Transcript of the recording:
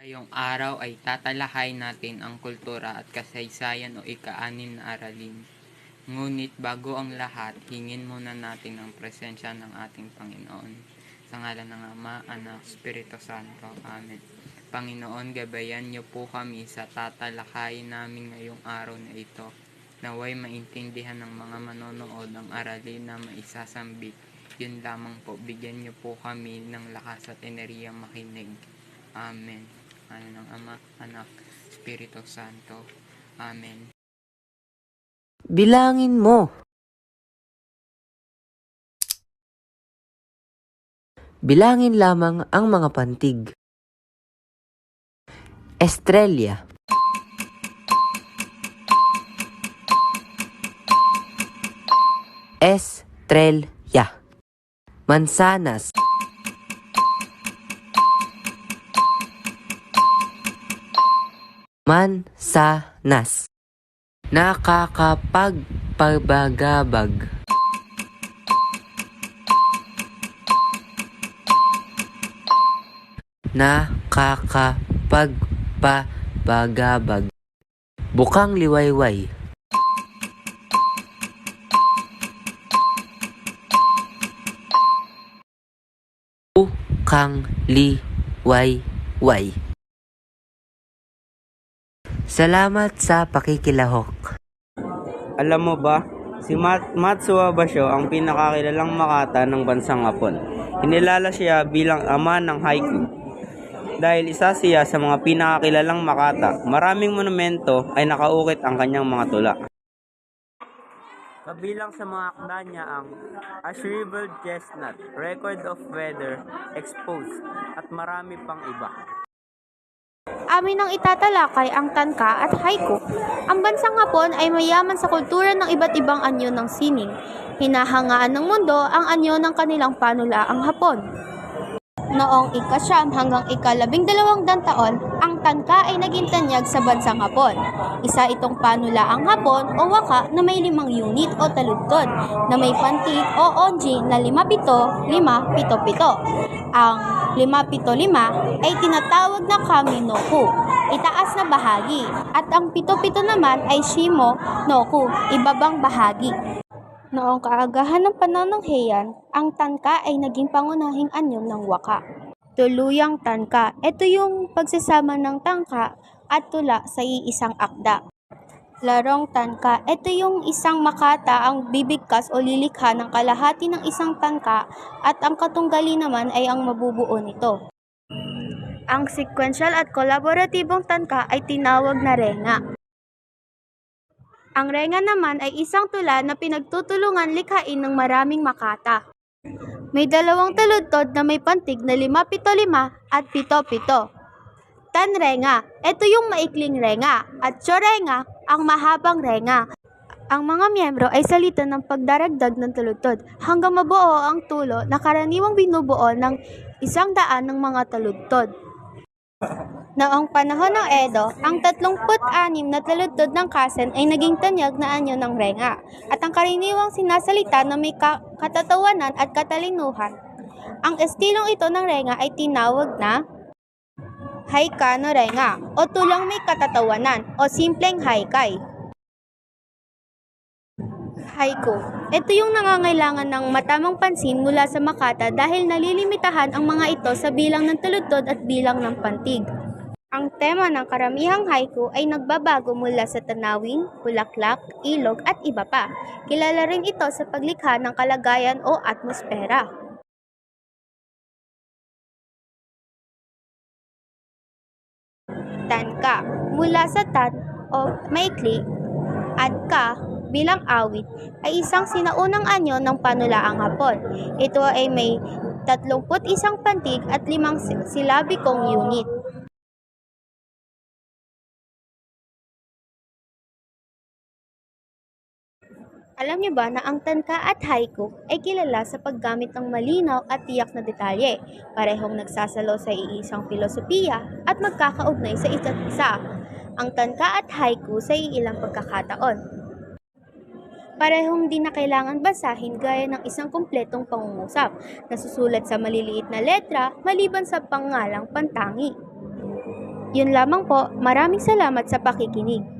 Ngayong araw ay tatalakay natin ang kultura at kasaysayan o ika-anim na aralin. Ngunit bago ang lahat, hingin muna natin ang presensya ng ating Panginoon. Sa ngalan ng Ama, Anak, Espiritu Santo. Amen. Panginoon, gabayan niyo po kami sa tatalakayin namin ngayong araw na ito. Naway maintindihan ng mga manonood ang aralin na maisasambit. Yun lamang po, bigyan niyo po kami ng lakas at enerhiyang makinig. Amen. Ano ng Ama, Anak, Espiritu Santo. Amen. Bilangin mo. Bilangin lamang ang mga pantig. Estrella. Estrella. Mansanas. Mansanas. Nakakapagpabagabag. Nakakapagpabagabag. Bukang liwayway. Bukang liwayway. Salamat sa pakikilahok. Alam mo ba, si Matsuo Basho ang pinakakilalang makata ng bansang Hapon. Inilala siya bilang ama ng haiku. Dahil isa siya sa mga pinakakilalang makata, maraming monumento ay nakaukit ang kanyang mga tula. Kabilang sa mga akda niya ang A Shriveled Chestnut, Record of Weather, Exposed, at marami pang iba. Amin ang itatalakay ang tanka at haiku. Ang bansang Hapon ay mayaman sa kultura ng iba't ibang anyo ng sining. Hinahangaan ng mundo ang anyo ng kanilang panulaang Hapon. Noong ika-9 hanggang ika-12 taon, ang tanka ay naging tanyag sa bansang Hapon. Isa itong panulaang Hapon o waka na may 5 unit o taludtod na may pantig o onji na 5-7-5-7-7. Ang 5-7-5 ay tinatawag na kami-no-ku, itaas na bahagi, at ang 7-7 naman ay shimo-no-ku, ibabang bahagi. Noong kaagahan ng panahon ng Heian, ang tanka ay naging pangunahing anyo ng waka. Tuluyang tanka, ito yung pagsasama ng tangka at tula sa iisang akda. Larong tanka, ito yung isang makata ang bibigkas o lilikha ng kalahati ng isang tanka at ang katunggali naman ay ang mabubuo nito. Ang sequential at kolaboratibong tanka ay tinawag na renga. Ang renga naman ay isang tula na pinagtutulungan likhain ng maraming makata. May 2 taludtod na may pantig na 5-7-5 at 7-7. Tanrenga, ito yung maikling renga, at chorenga, ang mahabang renga. Ang mga miyembro ay salita ng pagdaragdag ng taludtod hanggang mabuo ang tulo na karaniwang binubuo ng 100 ng mga taludtod. Noong panahon ng Edo, ang 36 na taludtod ng kasen ay naging tanyag na anyo ng renga at ang karaniwang sinasalita na may katatawanan at katalinuhan. Ang estilong ito ng renga ay tinawag na haikai no renga o tulang may katatawanan o simpleng haikai. Haiku. Ito yung nangangailangan ng matamang pansin mula sa makata dahil nalilimitahan ang mga ito sa bilang ng taludtod at bilang ng pantig. Ang tema ng karamihang haiku ay nagbabago mula sa tanawin, bulaklak, ilog at iba pa. Kilala rin ito sa paglikha ng kalagayan o atmosfera. Tanka. Mula sa tan o maikli at ka bilang awit ay isang sinaunang anyo ng panulaang Hapon. Ito ay may 31 pantig at 5 silabikong unit. Alam niyo ba na ang tanka at haiku ay kilala sa paggamit ng malinaw at tiyak na detalye, parehong nagsasalo sa iisang filosofiya at magkakaugnay sa isa't isa. Ang tanka at haiku sa iilang pagkakataon. Parehong di na kailangan basahin gaya ng isang kumpletong pangungusap, nasusulat sa maliliit na letra maliban sa pangalang pantangi. Yun lamang po, maraming salamat sa pakikinig.